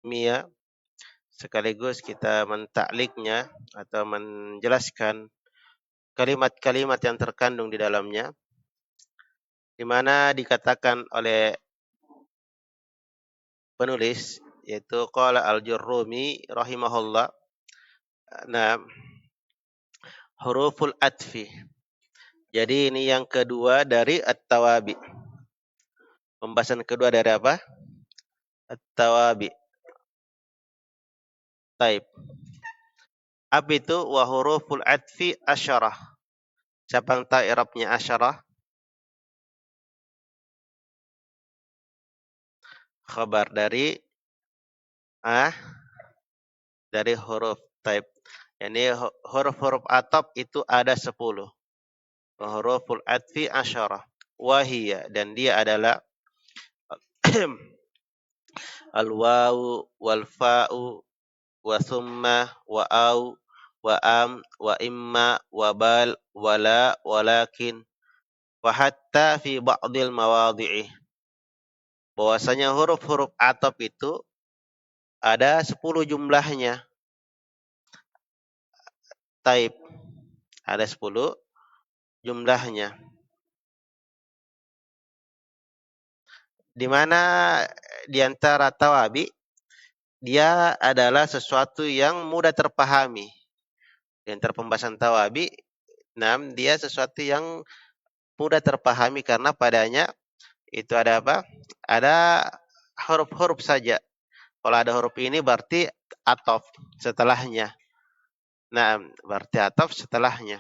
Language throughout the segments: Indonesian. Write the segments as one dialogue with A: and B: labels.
A: Mia, sekaligus kita mentakliknya atau menjelaskan kalimat-kalimat yang terkandung di dalamnya, di mana dikatakan oleh penulis, yaitu qala al-Jurrumi rahimahullah. Nah, huruful atfi. Jadi ini yang kedua dari at-tawabi. Pembahasan kedua dari apa? At-tawabi. Taib. Apa itu? Wa huruful atfi asyarah. Siapa yang tahu i'rabnya asyarah? Khabar dari dari huruf. Taib. Ini huruf-huruf ataf itu ada 10. Huruful atfi asyarah. Wahiyya, dan dia adalah al-wawu wal fa'u wa thumma wa au wa am wa imma wa bal wa la walakin wa hatta fi ba'dil mawadhi'i. Bahwasanya huruf-huruf ataf itu ada 10 jumlahnya. Taib. Ada 10 jumlahnya. Di mana di antara tawabi dia adalah sesuatu yang mudah terpahami. Di antara pembahasan tawabi, dia sesuatu yang mudah terpahami karena padanya itu ada apa? Ada huruf-huruf saja. Kalau ada huruf ini berarti ataf setelahnya. Nah, berarti ataf setelahnya.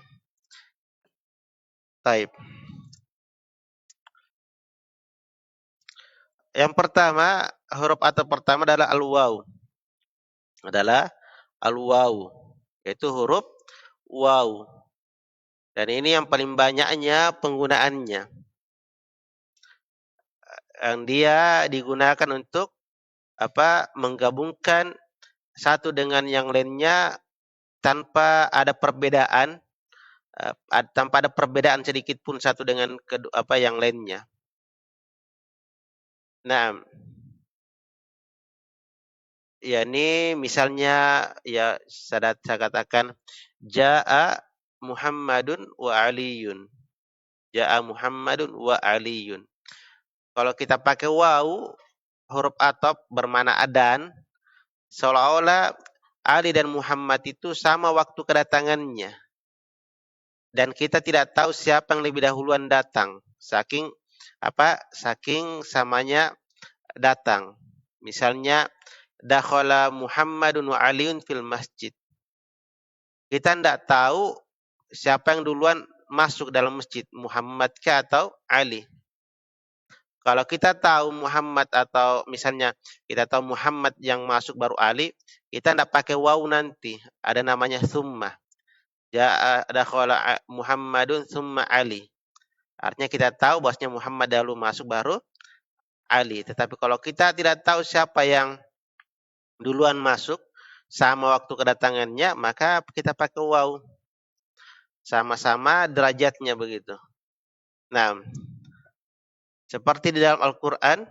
A: Taib. Yang pertama, huruf ataf pertama adalah al-waw. Yaitu huruf waw. Dan ini yang paling banyaknya penggunaannya. Yang dia digunakan untuk menggabungkan satu dengan yang lainnya tanpa ada perbedaan, sedikit pun satu dengan yang lainnya. Nah, ya ini misalnya ya saya katakan jaa Muhammadun wa Aliyun. Jaa Muhammadun wa Aliyun. Kalau kita pakai waw, huruf ataf bermakna adan, seolah-olah Ali dan Muhammad itu sama waktu kedatangannya. Dan kita tidak tahu siapa yang lebih dahuluan datang. Saking samanya datang. Misalnya dakhala Muhammadun wa Aliun fil masjid. Kita tidak tahu siapa yang duluan masuk dalam masjid, Muhammad kah atau Ali. Kalau kita tahu Muhammad atau misalnya kita tahu Muhammad yang masuk baru Ali, kita tidak pakai waw nanti, ada namanya summa. Dakhala Muhammadun summa Ali. Artinya kita tahu bahwasanya Muhammad dahulu masuk baru Ali. Tetapi kalau kita tidak tahu siapa yang duluan masuk sama waktu kedatangannya, maka kita pakai waw. Sama-sama derajatnya begitu. Nah, seperti di dalam Al-Quran,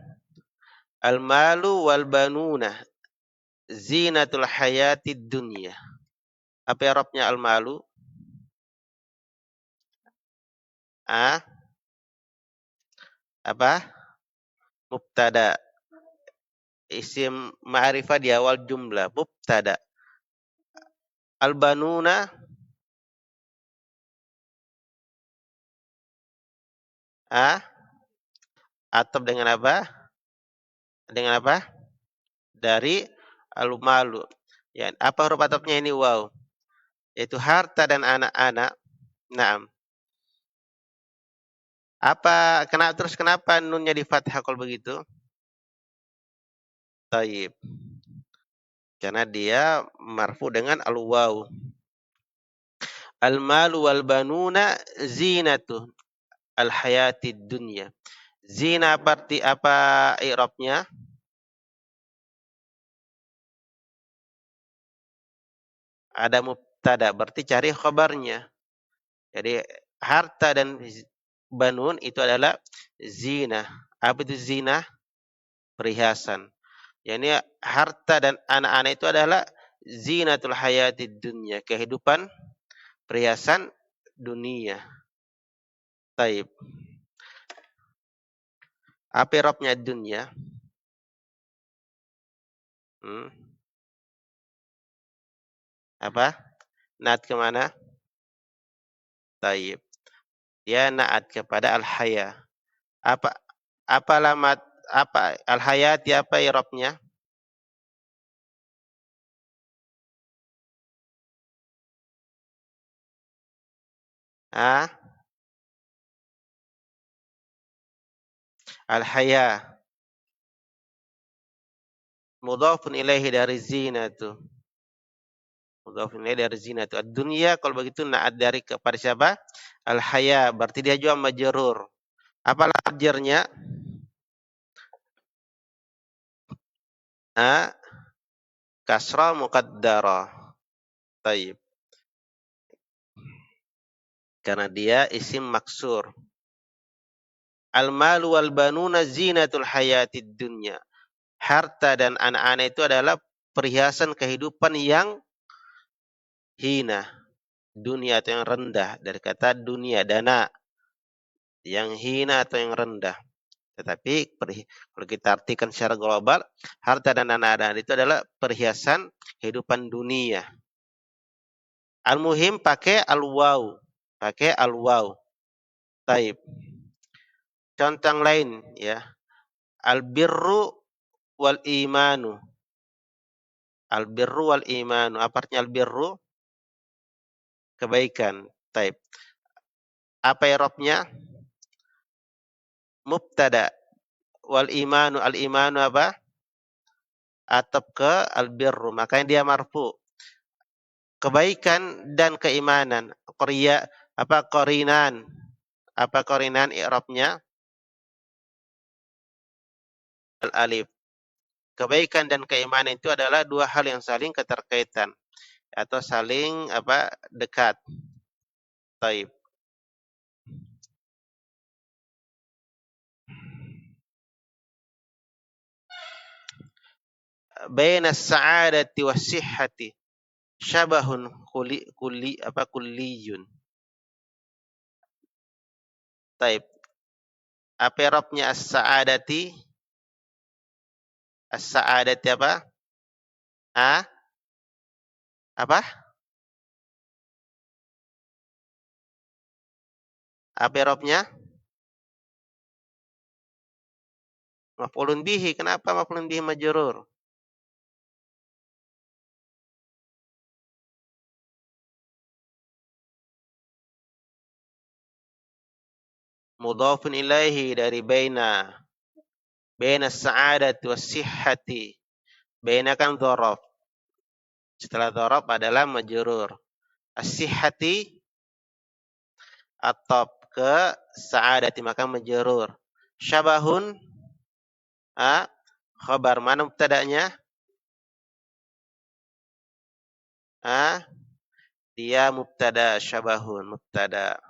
A: al-malu wal banuna zinatul hayatid dunya. Apa i'rabnya al-malu? Mubtada. Isim ma'rifah di awal jumlah, mubtada. Al-banuna atau dengan apa? Dengan apa? Dari al-malu. Ya, apa huruf atafnya ini waw? Yaitu harta dan anak-anak. Naam. Kenapa nunnya di fathah kalau begitu? Taib. Karena dia marfu dengan al-waw. Al-malu wal banuna zinatu al-hayatid dunya. Zina berarti apa i'rabnya? Ada mubtada, berarti cari khabarnya. Jadi harta dan banun itu adalah zina. Apa itu zina? Perhiasan. yakni harta dan anak-anak itu adalah zinatul hayatid dunya, kehidupan perhiasan dunia. Taib. Apa Robnya dunia? Apa? Naat kemana? Taib. Dia naat kepada al-haya. Apa alamat apa al-hayati apa Robnya? Al-haya. Mudhafun ilaihi dari zinatu. Mudhafun ilaihi dari zinatu. Ad-dunya kalau begitu naat dari kepada siapa? Al-haya. Berarti dia juga majrur. Apa jarnya? Kasra muqaddara. Taib. Karena dia isim maksur. Al-malu wal banuna zinatul hayatid dunya. Harta dan anak-anak itu adalah perhiasan kehidupan yang hina. Dunia atau yang rendah. Dari kata dunia, dana. Yang hina atau yang rendah. Tetapi kalau kita artikan secara global, harta dan anak-anak itu adalah perhiasan kehidupan dunia. Al-muhim pakai al-waw. Pakai al-waw. Taib. Contoh lain ya. Al-birru wal imanu. Al-birru wal imanu. Apa artinya al-birru? Kebaikan. Taib. Apa i'rabnya? Mubtada. Wal imanu. Al-imanu apa? Atap ke al-birru. Makanya dia marfu. Kebaikan dan keimanan. Qarinan. Apa qarinan i'rabnya? Al-alif. Kebaikan dan keimanan itu adalah dua hal yang saling keterkaitan atau saling dekat. Taib. Baina as-sa'adati was-sihhati syabahun kulliyun. Taib. Apa i'rabnya as-sa'adati? As-sa'adati apa? Apa? Apa i'rabnya? Maf'ulun bihi. Kenapa maf'ulun bihi majrur? Mudhafun ilaihi dari baina. Baina as-sa'adati was-sihhati. Baina kan dzaraf. Setelah dzaraf adalah majrur. As-sihhati atop ke sa'adati maka majrur. Syabahun khabar. Mana mubtada'nya? Dia mubtada, syabahun mubtada.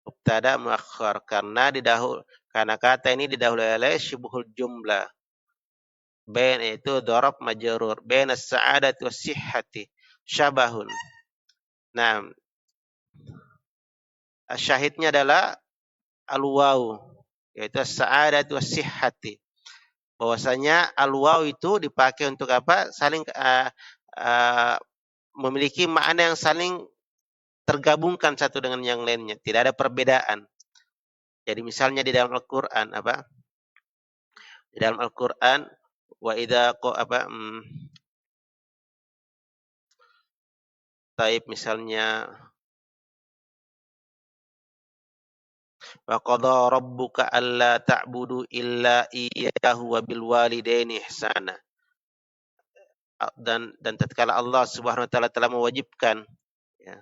A: Mubtada muakhkhar karena kata ini didahului oleh syubhul jumlah. Bain itu dzaraf majrur. Bain as-sa'adati was-sihhati syabahun. Nah, syahidnya adalah al-waw, yaitu as-sa'adati was-sihhati. Bahwasanya al-waw itu dipakai untuk apa? Saling memiliki makna yang saling tergabungkan satu dengan yang lainnya, tidak ada perbedaan. Jadi misalnya di dalam Al-Qur'an Di dalam Al-Qur'an wa idza taib misalnya wa qadha rabbuka alla ta'budu illa iyyahu wa bil walidaini ihsana. Dan tatkala Allah Subhanahu wa taala telah mewajibkan ya,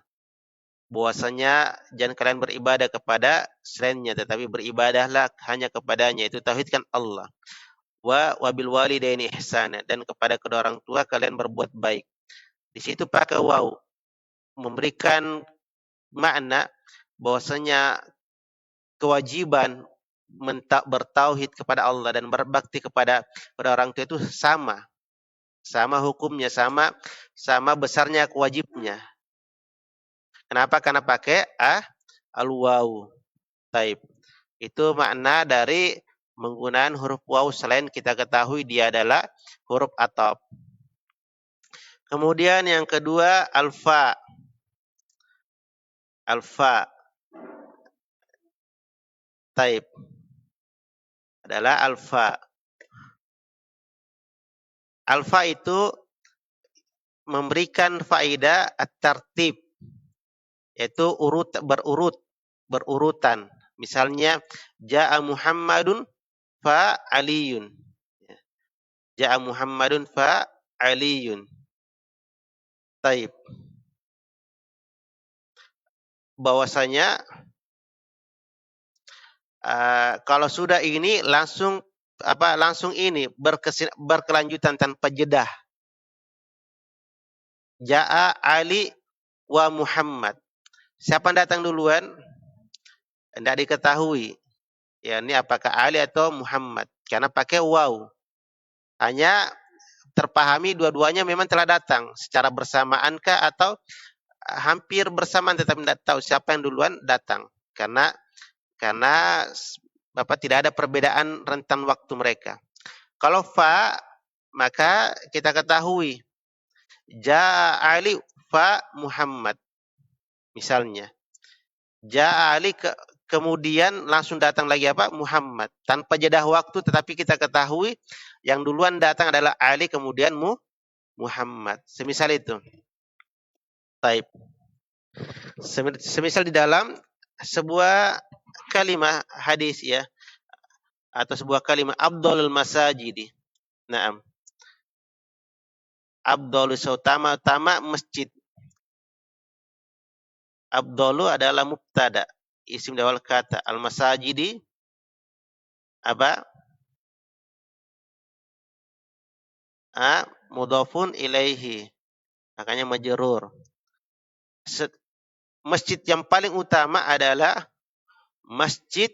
A: bahwasanya jangan kalian beribadah kepada selainnya tetapi beribadahlah hanya kepadanya, itu tauhidkan Allah. Wa bil walidaini ihsana, dan kepada kedua orang tua kalian berbuat baik. Di situ pakai waw memberikan makna bahwasanya kewajiban bertauhid kepada Allah dan berbakti kepada orang tua itu sama. Sama hukumnya, sama besarnya wajibnya. Kenapa? Karena pakai al-waw. Taib. Itu makna dari menggunakan huruf waw selain kita ketahui dia adalah huruf ataf. Kemudian yang kedua alfa. Alfa. Taib. Adalah alfa. Alfa itu memberikan faedah at-tartib, yaitu berurutan. Misalnya ja'a Muhammadun fa Aliyun. Ja'a Muhammadun fa Aliyun. Taib. Bahwasanya kalau sudah ini langsung ini berkelanjutan tanpa jeda. Ja'a Ali wa Muhammad. Siapa yang datang duluan? Tidak diketahui. Ya, ini apakah Ali atau Muhammad? Karena pakai waw. Hanya terpahami dua-duanya memang telah datang secara bersamaankah atau hampir bersamaan, tetapi tidak tahu siapa yang duluan datang. Karena tidak ada perbedaan rentan waktu mereka. Kalau fa, maka kita ketahui Ja'a Ali fa Muhammad. Misalnya. Ja'a Ali kemudian langsung datang lagi Muhammad. Tanpa jeda waktu, tetapi kita ketahui yang duluan datang adalah Ali kemudian Muhammad. Semisal itu. Taib. Semisal di dalam sebuah kalimat hadis ya, atau sebuah kalimat afdhalul masajidi. Naam. Afdhalu utama masjid. Afdhalu adalah mubtada, isim dawal kata. Al-masajidi mudhafun ilaihi. Makanya majrur. Masjid yang paling utama adalah masjid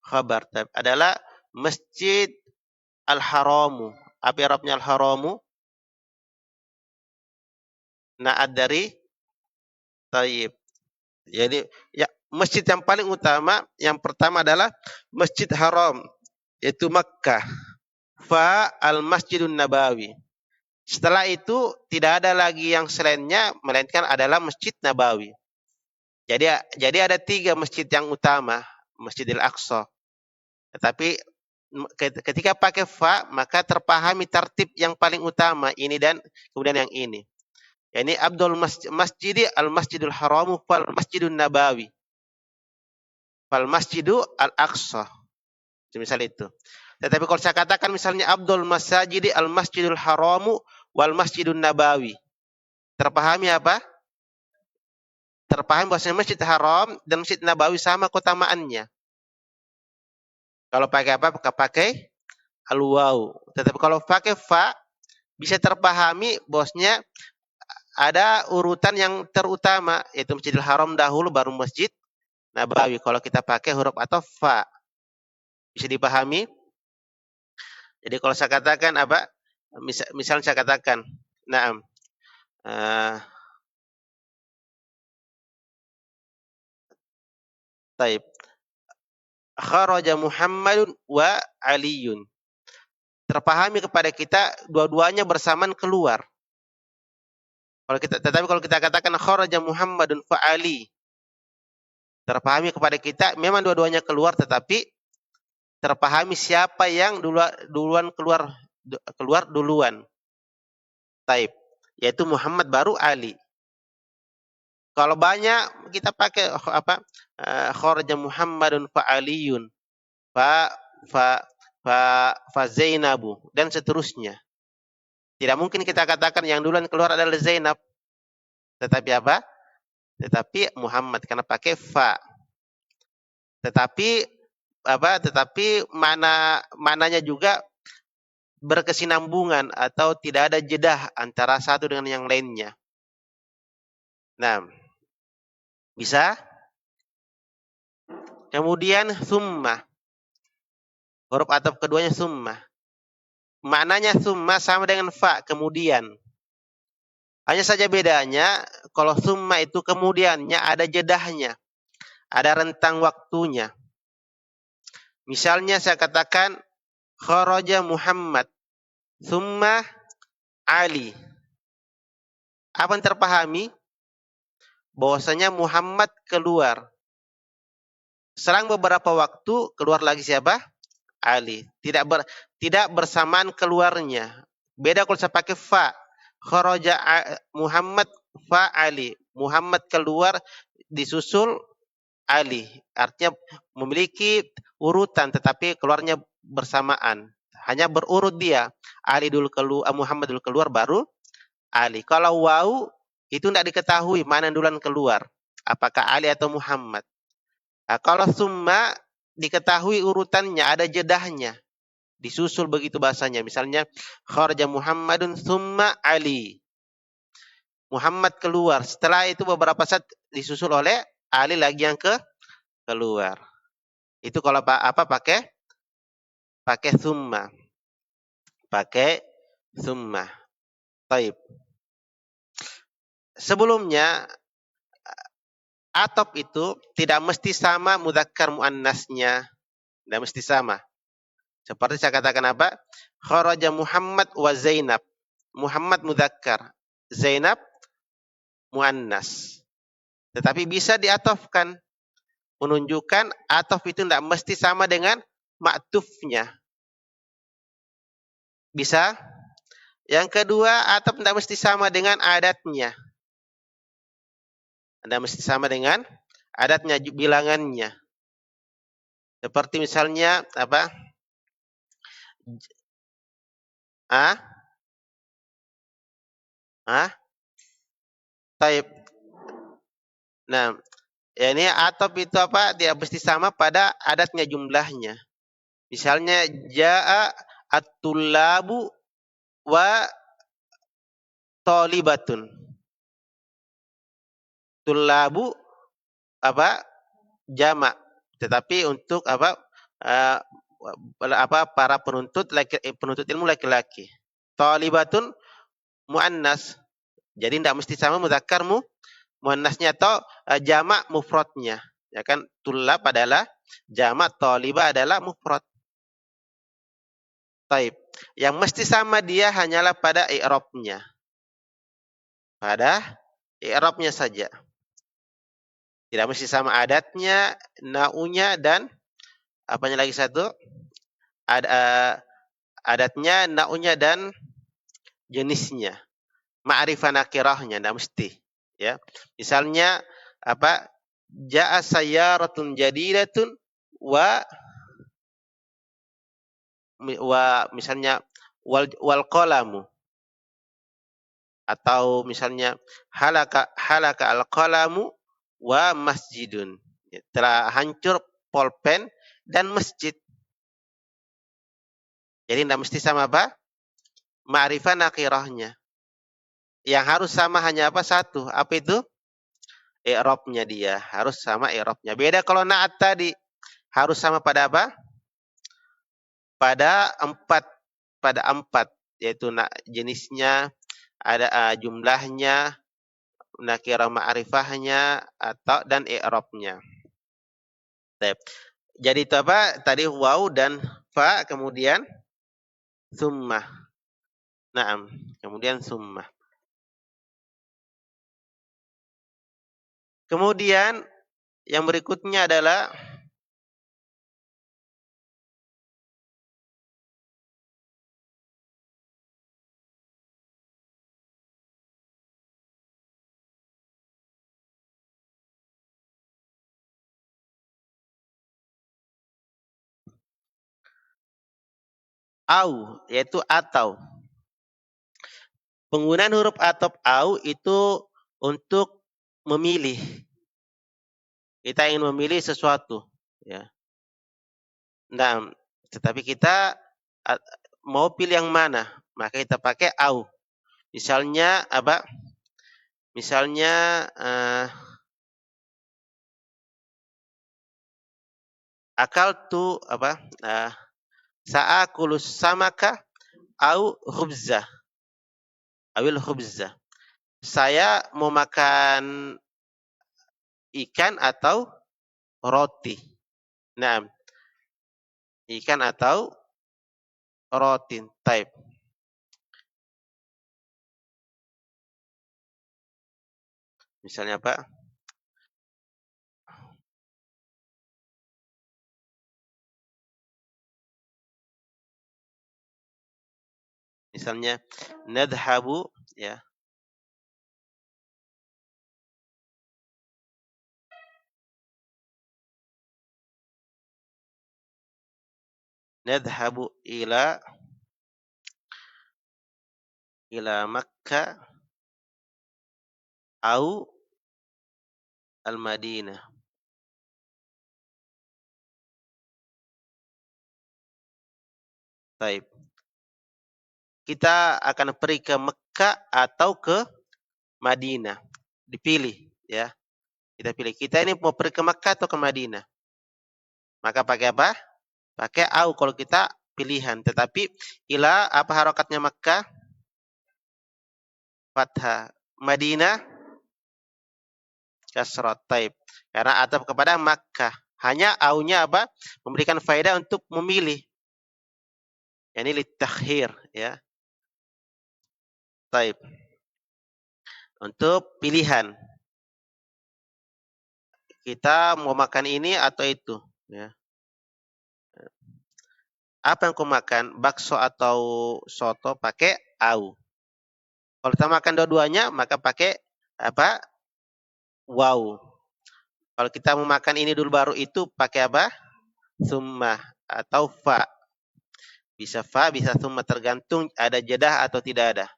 A: khabar adalah masjid al-haramu. Apa Arabnya al-haramu? Na'ad dari taib. Jadi ya, masjid yang paling utama yang pertama adalah Masjid Haram, yaitu Makkah. Fa al-Masjidun Nabawi. Setelah itu tidak ada lagi yang selainnya melainkan adalah Masjid Nabawi. Jadi ada 3 masjid yang utama, Masjidil Aqsa. Tetapi ketika pakai fa maka terpahami tertib yang paling utama ini dan kemudian yang ini. Yani Abdul Masjidi al-Masjidul Haramu fal Masjidun Nabawi. Fal Masjidu al-Aqsa. Semisal itu. Tetapi kalau saya katakan misalnya Abdul Masjidi al-Masjidul Haramu wal Masjidun Nabawi. Terpahami apa? Terpahami bahwasanya Masjid Haram dan Masjid Nabawi sama keutamaannya. Kalau pakai apa? Pakai al-waw. Tetapi kalau pakai fa bisa terpahami bahwasanya ada urutan yang terutama, yaitu Masjidil Haram dahulu baru Masjid Nabawi. Kalau kita pakai huruf atau fa. Bisa dipahami? Jadi kalau saya katakan misalnya saya katakan, na'am. Taib. Kharaja Muhammadun wa Aliyun. Terpahami kepada kita dua-duanya bersamaan keluar. Tetapi kalau kita katakan kharaja Muhammadun fa Ali, terpahami kepada kita memang dua-duanya keluar, tetapi terpahami siapa yang duluan keluar duluan. Taib, yaitu Muhammad baru Ali. Kalau banyak kita pakai kharaja Muhammadun fa Aliyun fa Zainabu dan seterusnya. Tidak mungkin kita katakan yang duluan keluar adalah Zainab. Tetapi Muhammad karena pakai fa. Tetapi mananya juga berkesinambungan atau tidak ada jeda antara satu dengan yang lainnya. Nah, bisa? kemudian summa. Huruf ataf keduanya summa. Maknanya summa sama dengan fa, kemudian. Hanya saja bedanya, kalau summa itu kemudiannya ada jedahnya, ada rentang waktunya. Misalnya saya katakan, kharaja Muhammad, summa Ali. Apa yang terpahami? Bahwasanya Muhammad keluar. Selang beberapa waktu, keluar lagi siapa? Ali. Tidak bersamaan keluarnya. Beda kalau saya pakai fa. Kharaja Muhammad fa Ali. Muhammad keluar disusul Ali. Artinya memiliki urutan tetapi keluarnya bersamaan. Hanya berurut dia. Ali dulu keluar, Muhammad dulu keluar baru Ali. Kalau waw itu tidak diketahui mana duluan keluar. Apakah Ali atau Muhammad. Nah, kalau summa diketahui urutannya, ada jedahnya. Disusul begitu bahasanya. Misalnya, kharaja Muhammadun summa Ali. Muhammad keluar. Setelah itu beberapa saat disusul oleh Ali lagi yang keluar. Itu kalau apa pakai summa. Pakai summa. Taib. Sebelumnya, atop itu tidak mesti sama mudzakkar muannasnya. Tidak mesti sama. Seperti saya katakan apa? Kharaja Muhammad wa Zainab. Muhammad mudzakkar, Zainab muannas. Tetapi bisa diatofkan. Menunjukkan atof itu tidak mesti sama dengan ma'tufnya. Bisa? Yang kedua, atof tidak mesti sama dengan adatnya. Tidak mesti sama dengan adatnya, bilangannya. Seperti misalnya apa? Taib. Nah, ya ini atop itu apa? Dia mesti sama pada adatnya, jumlahnya. Misalnya jaa at-tullabu wa talibatun. Tullabu apa? Jamak. Tetapi untuk apa? Para penuntut ilmu laki-laki. Talibatun muannas. Jadi tidak mesti sama mudzakkar muannasnya atau jamak mufradnya. Ya kan, tullab adalah jamak, talibah adalah mufrad. Taib. Yang mesti sama dia hanyalah pada i'rabnya. Pada i'rabnya saja. Tidak mesti sama adatnya, naunya, dan apanya lagi satu? Adatnya, naunya, dan jenisnya. Ma'rifah nakirahnya tidak mesti. Ya. Misalnya apa? Ja'a sayyaratun jadidatun wa misalnya wal qalamu. Atau misalnya halaka al qalamu wa masjidun. Telah hancur pulpen dan masjid. Jadi tidak mesti sama apa? Ma'rifah nakirahnya. Yang harus sama hanya apa? Satu. Apa itu? I'rabnya dia. Harus sama i'rabnya. Beda kalau na'at tadi. Harus sama pada apa? Pada empat. Yaitu jenisnya, ada jumlahnya, nakirah ma'rifahnya, atau dan i'rabnya. Jadi itu apa? Tadi waw dan fa, kemudian summa. Naam, kemudian summa. Kemudian yang berikutnya adalah au, yaitu atau. Penggunaan huruf atop au itu untuk memilih. Kita ingin memilih sesuatu, ya. Nah, tetapi kita mau pilih yang mana, maka kita pakai au. Misalnya apa? Misalnya akaltu apa? Sa'akulus samaka au khubzah. Awil khubzah. Saya mau makan ikan atau roti. Nah, ikan atau roti. Type. Misalnya apa? Misalnya nadhabu, ya. Nadhabu ila Makkah au al-Madinah. Baik. Kita akan pergi ke Mekah atau ke Madinah. Dipilih, ya. Kita pilih. Kita ini mau pergi ke Mekah atau ke Madinah. Maka pakai apa? Pakai au kalau kita pilihan. Tetapi ila apa harokatnya Mekah? Fathah. Madinah kasrat. Taib. Karena atap kepada Makkah. Hanya aunya apa? Memberikan faedah untuk memilih. Yani litakhir, ya. Taib. Untuk pilihan. Kita mau makan ini atau itu, ya. Apa yang kau makan? Bakso atau soto? Pakai au. Kalau kita makan dua-duanya, maka pakai apa? Wow. Kalau kita mau makan ini dulu baru itu, pakai apa? Summa atau fa. Bisa fa, bisa summa, tergantung ada jedah atau tidak ada.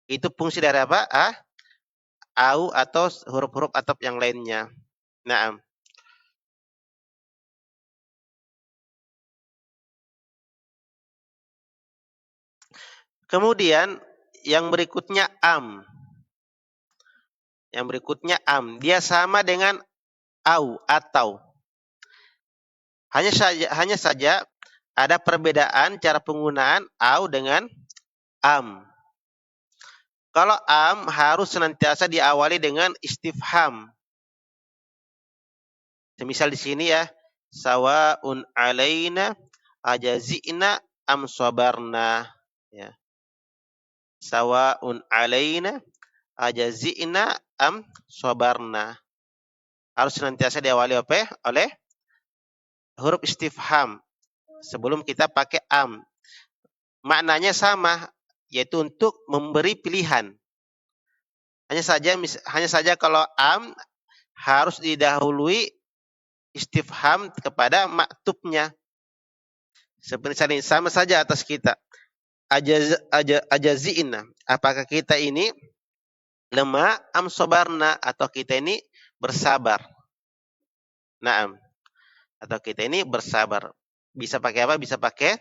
A: Itu fungsi dari apa? Au atau huruf-huruf atap yang lainnya. Naam. Kemudian yang berikutnya am. Yang berikutnya am. Dia sama dengan au atau. Hanya saja ada perbedaan cara penggunaan au dengan am. Kalau am harus senantiasa diawali dengan istifham. Semisal di sini ya, sawaun alaina ajazi'na am sabarna, ya. Sawaun alaina ajazi'na am sabarna. Harus senantiasa diawali oleh huruf istifham sebelum kita pakai am. Maknanya sama, yaitu untuk memberi pilihan. Hanya saja kalau am harus didahului istifham kepada maktubnya. Seperti sama saja atas kita. Ajazi'na. Apakah kita ini lemah am sobarna, atau kita ini bersabar? Naam. Atau kita ini bersabar. Bisa pakai apa? Bisa pakai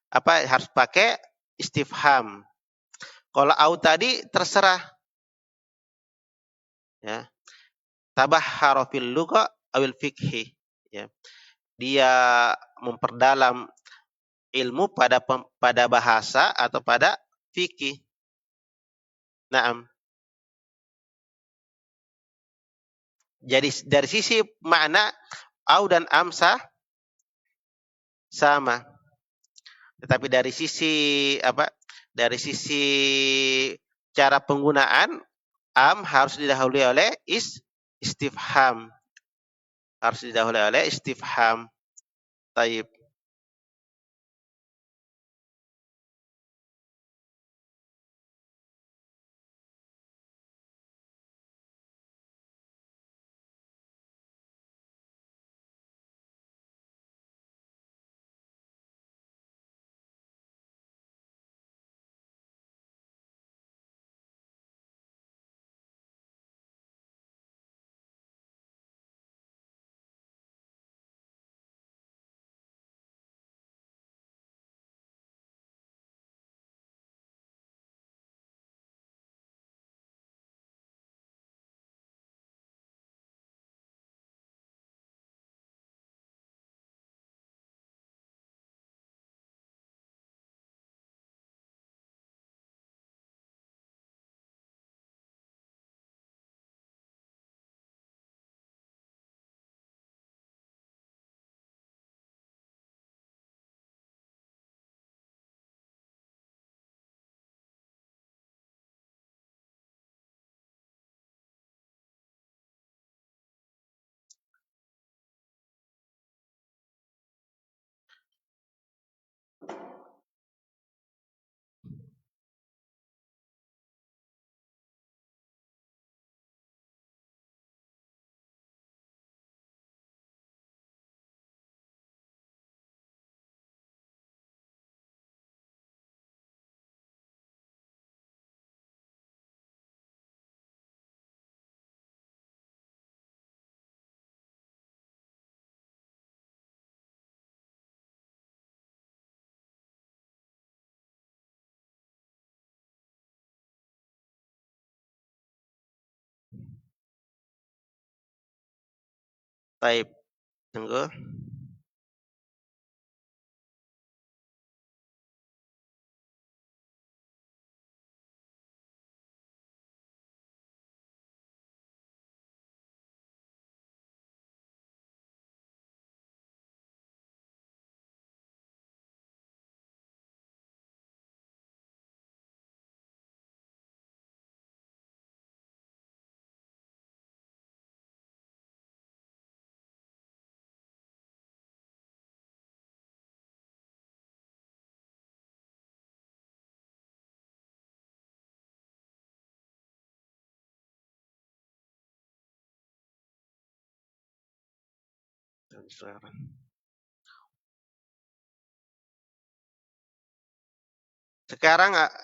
A: apa? Harus pakai istifham. Kalau au tadi terserah. Ya. Tabahhara fil lugha awil fikhi, ya. Dia memperdalam ilmu pada bahasa atau pada fikih. Naam. Jadi dari sisi makna au dan am sama. Tetapi dari sisi apa? Dari sisi cara penggunaan am harus didahului oleh istifham. Harus didahului oleh istifham. Taib. Taib. Tunggu.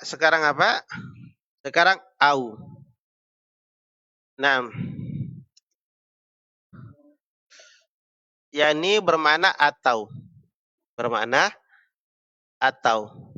A: Sekarang apa? Sekarang au. Nah, yakni bermakna atau. Bermakna atau.